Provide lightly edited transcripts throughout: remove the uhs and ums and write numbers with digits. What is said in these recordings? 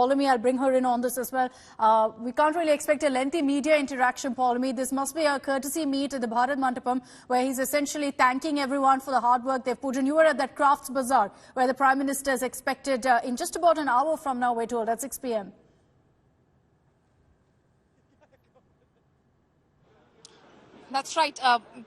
Paulami, I'll bring her in on this as well. We can't really expect a lengthy media interaction, Paulami. This must be a courtesy meet at the Bharat Mandapam, where he's essentially thanking everyone for the hard work they've put in. You were at that crafts bazaar, where the Prime Minister is expected in just about an hour from now, we're told, at 6 p.m. That's right,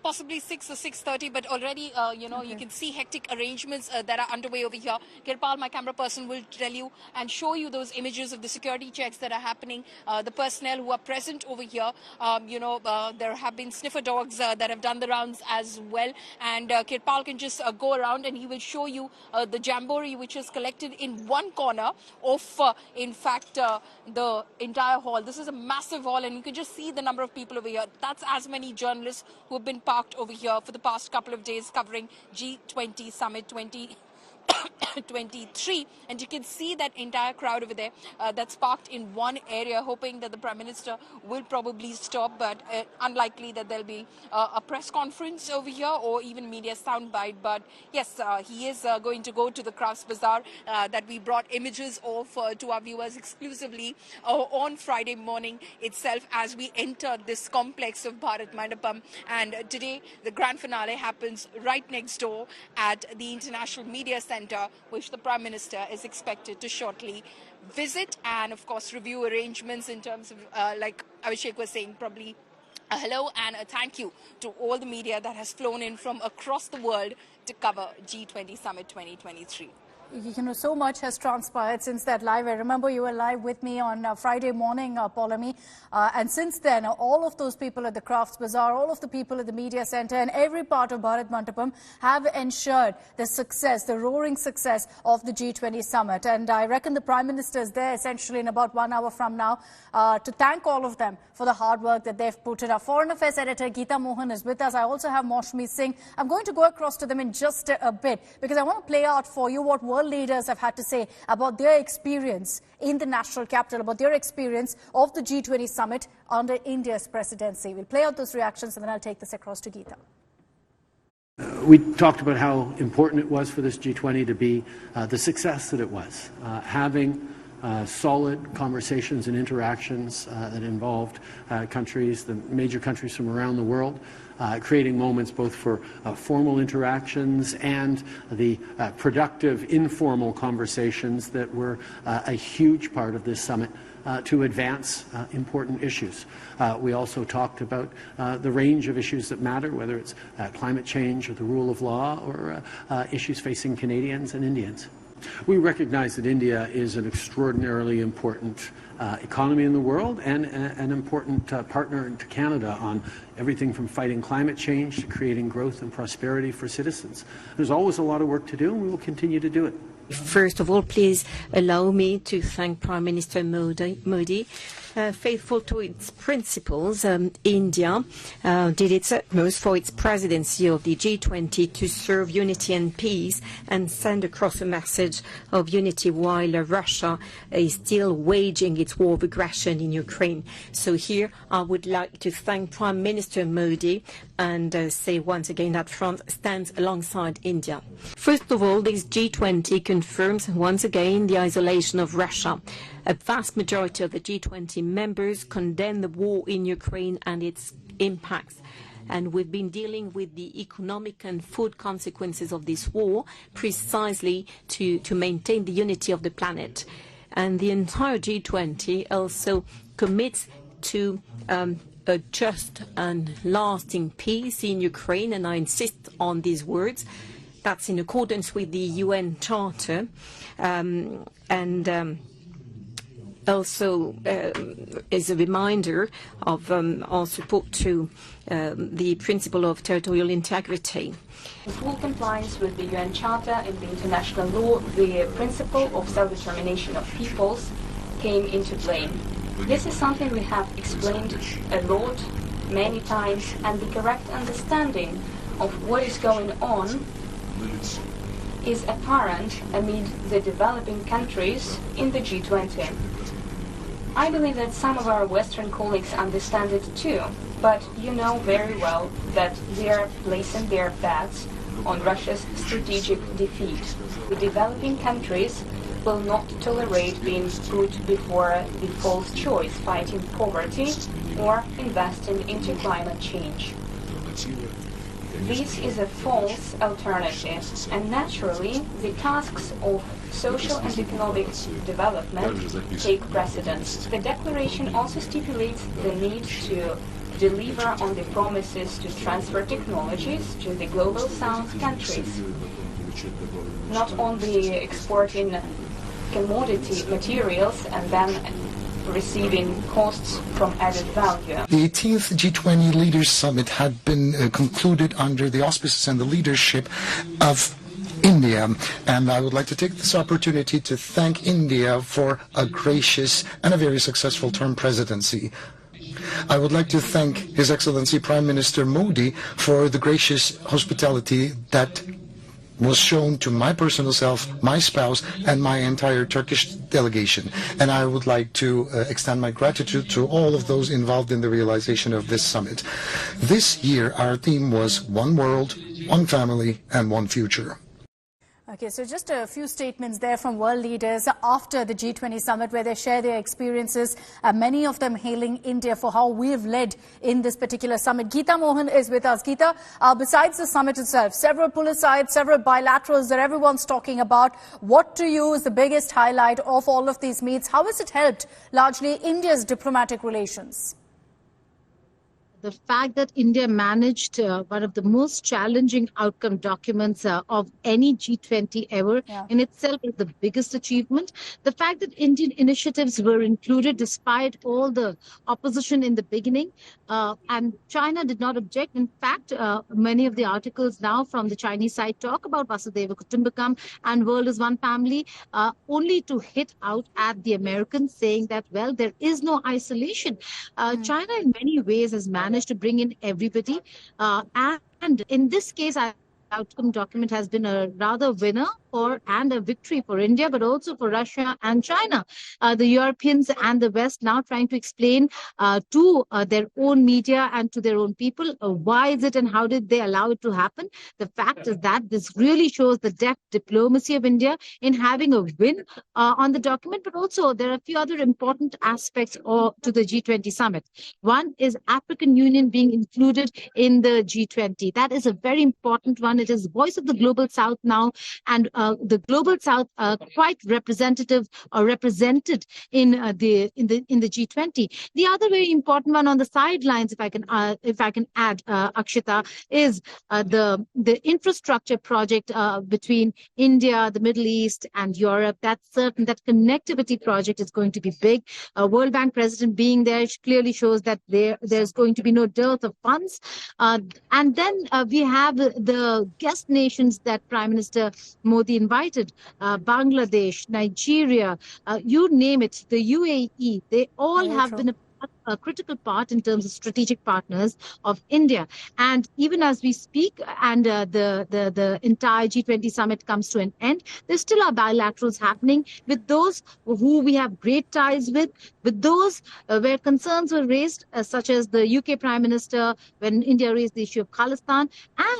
possibly 6 or 6:30, but already, you can see hectic arrangements that are underway over here. Kirpal, my camera person, will tell you and show you those images of the security checks that are happening, the personnel who are present over here. There have been sniffer dogs that have done the rounds as well, and Kirpal can just go around and he will show you the jamboree which is collected in one corner of, the entire hall. This is a massive hall, and you can just see the number of people over here. That's as many journalists who have been parked over here for the past couple of days covering G20 Summit 2023, and you can see that entire crowd over there that's parked in one area, hoping that the Prime Minister will probably stop, but unlikely that there'll be a press conference over here or even media soundbite. But yes, he is going to go to the Crafts Bazaar that we brought images of to our viewers exclusively on Friday morning itself as we enter this complex of Bharat Mandapam. And today the grand finale happens right next door at the International Media Centre, which the Prime Minister is expected to shortly visit and, of course, review arrangements in terms of, like Abhishek was saying, probably a hello and a thank you to all the media that has flown in from across the world to cover G20 Summit 2023. So much has transpired since that live. I remember you were live with me on Friday morning, Paulami. And since then, all of those people at the Crafts Bazaar, all of the people at the Media Centre and every part of Bharat Mandapam have ensured the success, the roaring success of the G20 Summit. And I reckon the Prime Minister is there essentially in about 1 hour from now to thank all of them for the hard work that they've put in. Our Foreign Affairs Editor Geeta Mohan is with us. I also have Maushmi Singh. I'm going to go across to them in just a bit because I want to play out for you what world leaders have had to say about their experience in the national capital, about their experience of the G20 Summit under India's presidency. We'll play out those reactions and then I'll take this across to Geeta. We talked about how important it was for this G20 to be the success that it was, having solid conversations and interactions that involved countries, the major countries from around the world, creating moments both for formal interactions and the productive informal conversations that were a huge part of this summit to advance important issues. We also talked about the range of issues that matter, whether it's climate change or the rule of law or issues facing Canadians and Indians. We recognize that India is an extraordinarily important economy in the world and an important partner to Canada on everything from fighting climate change to creating growth and prosperity for citizens. There's always a lot of work to do, and we will continue to do it. First of all, please allow me to thank Prime Minister Modi. Faithful to its principles, India did its utmost for its presidency of the G20 to serve unity and peace and send across a message of unity while Russia is still waging its war of aggression in Ukraine. So here I would like to thank Prime Minister Modi and say once again that France stands alongside India. First of all, this G20 confirms once again the isolation of Russia. A vast majority of the G20 members condemn the war in Ukraine and its impacts. And we've been dealing with the economic and food consequences of this war precisely to maintain the unity of the planet. And the entire G20 also commits to a just and lasting peace in Ukraine, and I insist on these words. That's in accordance with the UN Charter, also is a reminder of our support to the principle of territorial integrity. In full compliance with the UN Charter and the international law, the principle of self-determination of peoples came into play. This is something we have explained a lot, many times, and the correct understanding of what is going on is apparent amid the developing countries in the G20. I believe that some of our Western colleagues understand it too, but you know very well that they are placing their bets on Russia's strategic defeat. The developing countries will not tolerate being put before the false choice, fighting poverty or investing into climate change. This is a false alternative, and naturally the tasks of social and economic development take precedence. The declaration also stipulates the need to deliver on the promises to transfer technologies to the global south countries, not only exporting commodity materials and then receiving costs from added value. The 18th G20 Leaders Summit had been concluded under the auspices and the leadership of India, and I would like to take this opportunity to thank India for a gracious and a very successful term presidency. I would like to thank His Excellency Prime Minister Modi for the gracious hospitality that was shown to my personal self, my spouse, and my entire Turkish delegation. And I would like to extend my gratitude to all of those involved in the realization of this summit. This year, our theme was One World, One Family, and One Future. Okay, so just a few statements there from world leaders after the G20 summit where they share their experiences, many of them hailing India for how we've led in this particular summit. Geeta Mohan is with us. Geeta, besides the summit itself, several pull-asides, several bilaterals that everyone's talking about. What to you is the biggest highlight of all of these meets? How has it helped largely India's diplomatic relations? The fact that India managed one of the most challenging outcome documents of any G20 ever in itself is the biggest achievement. The fact that Indian initiatives were included despite all the opposition in the beginning, and China did not object. In fact, many of the articles now from the Chinese side talk about Vasudhaiva Kutumbakam and world is one family, only to hit out at the Americans saying that, well, there is no isolation. China in many ways has managed to bring in everybody, and in this case, outcome document has been a rather winner and a victory for India, but also for Russia and China. The Europeans and the West now trying to explain to their own media and to their own people why is it and how did they allow it to happen. The fact is that this really shows the depth diplomacy of India in having a win on the document, but also there are a few other important aspects to the G20 summit. One is African Union being included in the G20. That is a very important one. It is voice of the global South now, and the global South quite representative or represented in the G20. The other very important one on the sidelines, if I can add, Akshita, is the infrastructure project between India, the Middle East, and Europe. That's certain. That connectivity project is going to be big. World Bank president being there clearly shows that there's going to be no dearth of funds. And then we have the guest nations that Prime Minister Modi invited, Bangladesh, Nigeria, you name it, the UAE, they all have been a critical part in terms of strategic partners of India. And even as we speak and the entire G20 summit comes to an end, there still are bilaterals happening with those who we have great ties with those where concerns were raised, such as the UK Prime Minister when India raised the issue of Khalistan,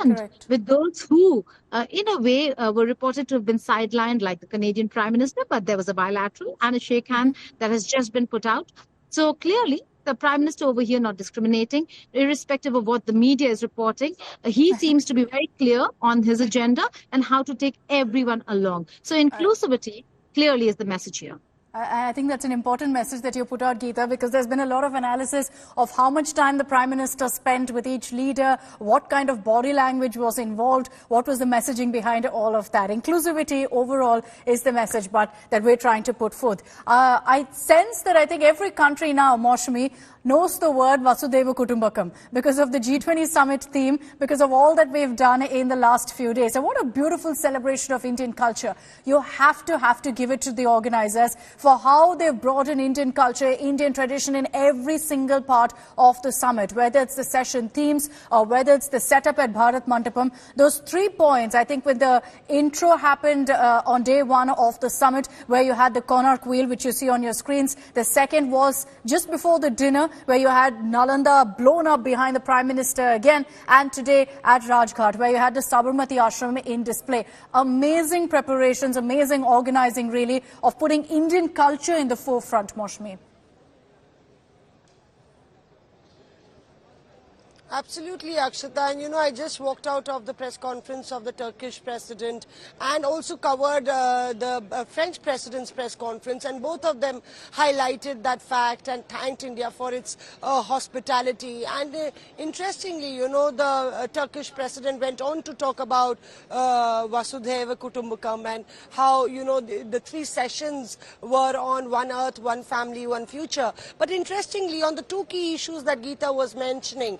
and with those who in a way were reported to have been sidelined, like the Canadian Prime Minister, but there was a bilateral and a shake hand that has just been put out. So clearly, the Prime Minister over here not discriminating, irrespective of what the media is reporting. He seems to be very clear on his agenda and how to take everyone along. So inclusivity clearly is the message here. I think that's an important message that you put out, Geeta, because there's been a lot of analysis of how much time the Prime Minister spent with each leader, what kind of body language was involved, what was the messaging behind all of that. Inclusivity overall is the message that we're trying to put forth. I sense that I think every country now, Maushami, knows the word Vasudhaiva Kutumbakam because of the G20 summit theme, because of all that we've done in the last few days. And what a beautiful celebration of Indian culture. You have to give it to the organizers for how they've brought in Indian culture, Indian tradition in every single part of the summit, whether it's the session themes or whether it's the setup at Bharat Mandapam. Those 3 points, I think when the intro happened on day one of the summit, where you had the Konark wheel, which you see on your screens. The second was just before the dinner, where you had Nalanda blown up behind the Prime Minister again, and today at Rajghat, where you had the Sabarmati Ashram in display. Amazing preparations, amazing organizing, really, of putting Indian culture in the forefront, Maushmi. Absolutely, Akshata. And I just walked out of the press conference of the Turkish president and also covered the French president's press conference, and both of them highlighted that fact and thanked India for its hospitality. And interestingly, the Turkish president went on to talk about Vasudhaiva Kutumbakam and how, the three sessions were on one earth, one family, one future. But interestingly, on the two key issues that Geeta was mentioning,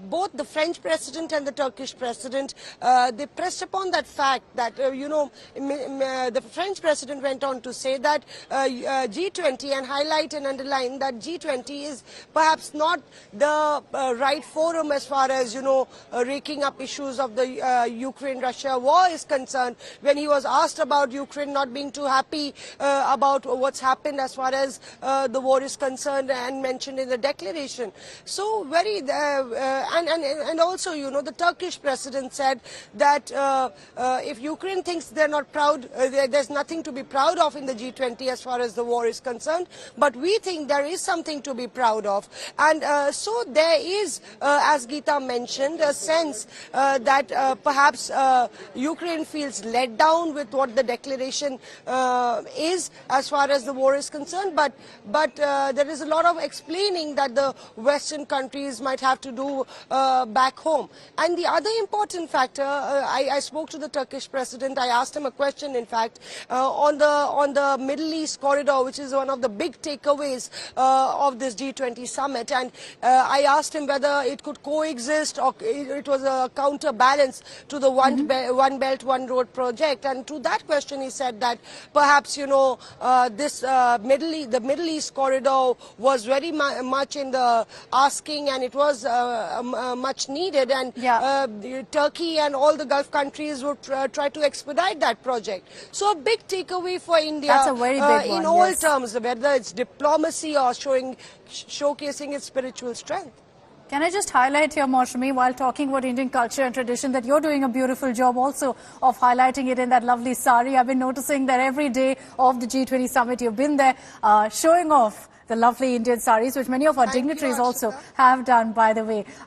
both the French president and the Turkish president, they pressed upon that fact that, the French president went on to say that G20 and highlight and underline that G20 is perhaps not the right forum as far as, raking up issues of the Ukraine-Russia war is concerned. When he was asked about Ukraine not being too happy about what's happened as far as the war is concerned and mentioned in the declaration. So very... And also, the Turkish president said that if Ukraine thinks they're not proud, there's nothing to be proud of in the G20 as far as the war is concerned, but we think there is something to be proud of. And so there is, as Geeta mentioned, a sense that perhaps Ukraine feels let down with what the declaration is as far as the war is concerned, but there is a lot of explaining that the Western countries might have to do back home. And the other important factor, I spoke to the Turkish president, I asked him a question, in fact, on the Middle East corridor, which is one of the big takeaways of this G20 summit, and I asked him whether it could coexist or it was a counterbalance to the One Belt, One Road project. And to that question, he said that perhaps, the Middle East corridor was very much in the asking, and it was much needed, and Turkey and all the Gulf countries would try to expedite that project. So a big takeaway for India. That's a very big one, in all terms, whether it's diplomacy or showcasing its spiritual strength. Can I just highlight here, Maushmi, while talking about Indian culture and tradition, that you're doing a beautiful job also of highlighting it in that lovely sari. I've been noticing that every day of the G20 summit, you've been there showing off the lovely Indian saris, which many of our dignitaries also have done, by the way.